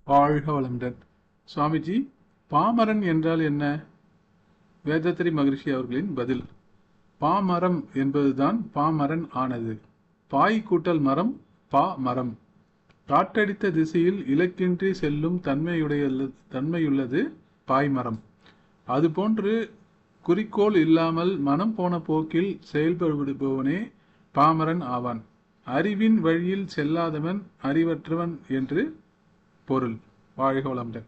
வாழ்க வளமுடன். சுவாமிஜி, பாமரன் என்றால் என்ன? வேதத்திரி மகரிஷி அவர்களின் பதில்: பாமரம் என்பதுதான் பாமரன் ஆனது. பாய் கூட்டல் மரம், பா மரம். காற்றடித்த திசையில் இலக்கின்றி செல்லும் தன்மையுள்ளது பாய்மரம். அதுபோன்று குறிக்கோள் இல்லாமல் மனம் போன போக்கில் செயல்படுபவனே பாமரன் ஆவான். அறிவின் வழியில் செல்லாதவன் அறிவற்றவன் என்று பொருள். வாழ்க வளமுடன்.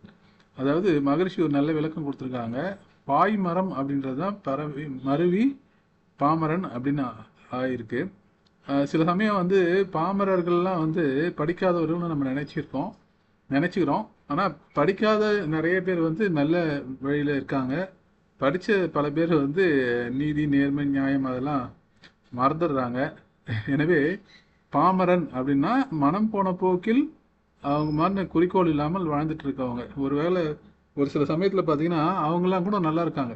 அதாவது மகரிஷி ஒரு நல்ல விளக்கம் கொடுத்துருக்காங்க. பாய்மரம் அப்படின்றது தான் மருவி பாமரன் அப்படின்னு ஆயிருக்கு. சில சமயம் பாமரர்கள்லாம் படிக்காதவர்கள்னு நம்ம நினச்சிக்கிறோம். ஆனால் படிக்காத நிறைய பேர் நல்ல வழியில் இருக்காங்க. படித்த பல பேர் நீதி, நேர்மை, நியாயம் அதெல்லாம் மறந்துடுறாங்க. எனவே பாமரன் அப்படின்னா மனம் போன போக்கில் அவங்க மாதிரி குறிக்கோள் இல்லாமல் வாழ்ந்துட்டு இருக்கவங்க. ஒருவேளை ஒரு சில சமயத்தில் பார்த்தீங்கன்னா அவங்களாம் கூட நல்லா இருக்காங்க.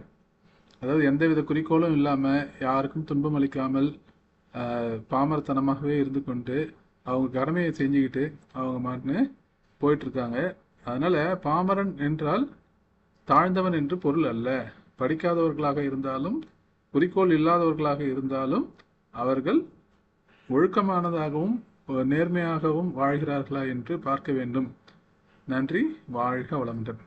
அதாவது எந்தவித குறிக்கோளும் இல்லாமல் யாருக்கும் துன்பம் அளிக்காமல் பாமரத்தனமாகவே இருந்து கொண்டு அவங்க கடமையை செஞ்சுக்கிட்டு அவங்க மாட்டுன்னு போயிட்டுருக்காங்க. அதனால் பாமரன் என்றால் தாழ்ந்தவன் என்று பொருள் அல்ல. படிக்காதவர்களாக இருந்தாலும் குறிக்கோள் இல்லாதவர்களாக இருந்தாலும் அவர்கள் ஒழுக்கமானதாகவும் நேர்மையாகவும் வாழ்கிறார்களா என்று பார்க்க வேண்டும். நன்றி. வாழ்க வளமுடன்.